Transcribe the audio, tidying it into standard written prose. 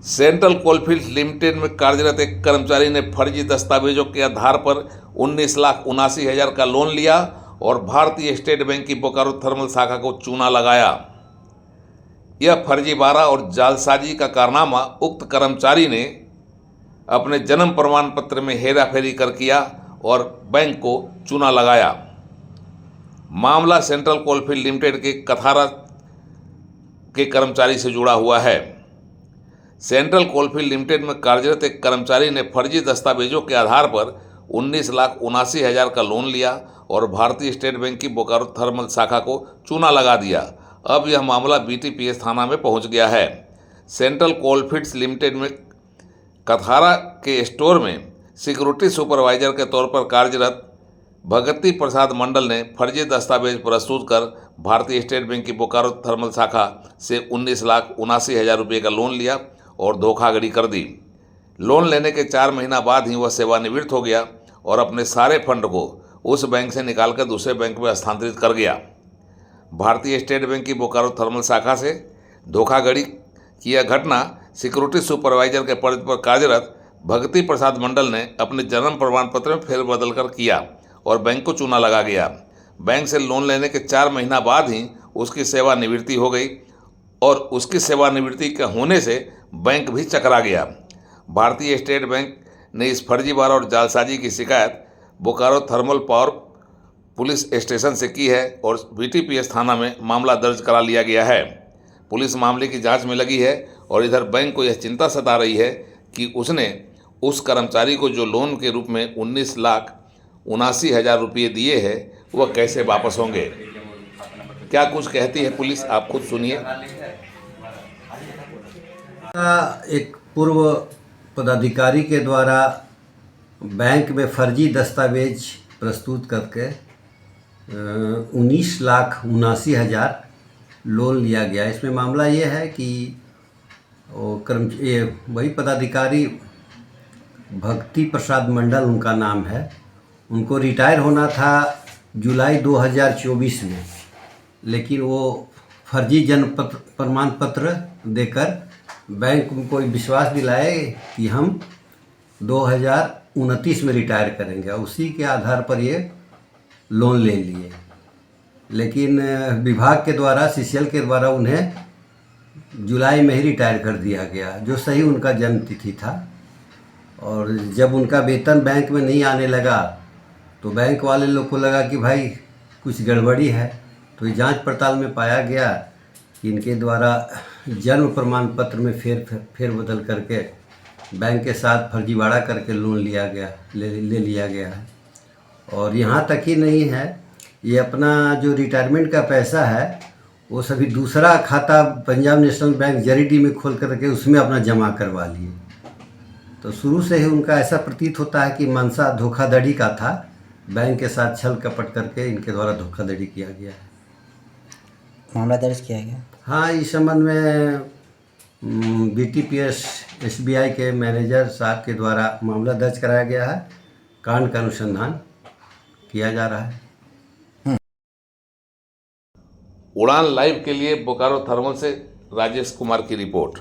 Central coalfields limited में कार्यरत एक कर्मचारी ने फर्जी दस्तावेजों के आधार पर 19,79,000 का लोन लिया और भारतीय स्टेट बैंक की बोकारो थर्मल शाखा को चूना लगाया। यह फर्जीवाड़ा और जालसाजी का कारनामा उक्त कर्मचारी ने अपने जन्म प्रमाण पत्र में हेराफेरी कर किया और बैंक को चूना लगाया। मामला सेंट्रल कोलफील्ड लिमिटेड के कथारा के कर्मचारी से जुड़ा हुआ है। सेंट्रल कोलफील्ड लिमिटेड में कार्यरत एक कर्मचारी ने फर्जी दस्तावेजों के आधार पर 19,79,000 का लोन लिया और भारतीय स्टेट बैंक की बोकारो थर्मल शाखा को चूना लगा दिया। अब यह मामला BTPS थाना में पहुंच गया है। सेंट्रल कोलफील्ड्स लिमिटेड में कथारा के स्टोर में सिक्योरिटी सुपरवाइजर के तौर पर कार्यरत भगती प्रसाद मंडल ने फर्जी दस्तावेज प्रस्तुत कर भारतीय स्टेट बैंक की बोकारो थर्मल शाखा से 19,79,000 रुपये का लोन लिया और धोखाधड़ी कर दी। लोन लेने के 4 महीना बाद ही वह सेवानिवृत्त हो गया और अपने सारे फंड को उस बैंक से निकालकर दूसरे बैंक में हस्तांतरित कर गया। भारतीय स्टेट बैंक की बोकारो थर्मल शाखा से धोखाधड़ी की यह घटना सिक्योरिटी सुपरवाइजर के पद पर कार्यरत भगती प्रसाद मंडल ने अपने जन्म प्रमाण पत्र में फेरबदल कर किया और बैंक को चूना लगा गया। बैंक से लोन लेने के 4 महीना बाद ही उसकी सेवानिवृत्ति हो गई और उसकी सेवानिवृत्ति के होने से बैंक भी चकरा गया। भारतीय स्टेट बैंक ने इस फर्जीवाड़ा और जालसाजी की शिकायत Bokaro thermal power police station से की है और BTPS थाना में मामला दर्ज करा लिया गया है। पुलिस मामले की जांच में लगी है और इधर बैंक को यह चिंता सता रही है कि उसने उस कर्मचारी को जो लोन के रूप में 19,79,000 रुपये दिए हैं वह कैसे वापस होंगे। क्या कुछ कहती है पुलिस, आप खुद सुनिए। एक पूर्व पदाधिकारी के द्वारा बैंक में फर्जी दस्तावेज प्रस्तुत करके 19,79,000 लोन लिया गया। इसमें मामला ये है कि वही पदाधिकारी भक्ति प्रसाद मंडल उनका नाम है। उनको रिटायर होना था जुलाई 2024 में, लेकिन वो फर्जी जन्म प्रमाण पत्र देकर बैंक उनको विश्वास दिलाए कि हम 2029 में रिटायर करेंगे। उसी के आधार पर ये लोन ले लिए, लेकिन विभाग के द्वारा CCL के द्वारा उन्हें जुलाई में ही रिटायर कर दिया गया, जो सही उनका जन्म तिथि था। और जब उनका वेतन बैंक में नहीं आने लगा तो बैंक वाले लोग को लगा कि भाई कुछ गड़बड़ी है, तो जांच पड़ताल में पाया गया कि इनके द्वारा जन्म प्रमाण पत्र में फेरबदल करके बैंक के साथ फर्जीवाड़ा करके लोन लिया गया ले लिया गया है। और यहाँ तक ही नहीं है, ये अपना जो रिटायरमेंट का पैसा है वो सभी दूसरा खाता पंजाब नेशनल बैंक जरीडी में खोल करके उसमें अपना जमा करवा लिए। तो शुरू से ही उनका ऐसा प्रतीत होता है कि मंशा धोखाधड़ी का था, बैंक के साथ छल कपट करके इनके द्वारा धोखाधड़ी किया गया है। मामला दर्ज किया गया। हाँ, इस संबंध में BTPS SBI के मैनेजर साहब के द्वारा मामला दर्ज कराया गया है। कांड का अनुसंधान किया जा रहा है। उड़ान लाइव के लिए बोकारो थर्मल से राजेश कुमार की रिपोर्ट।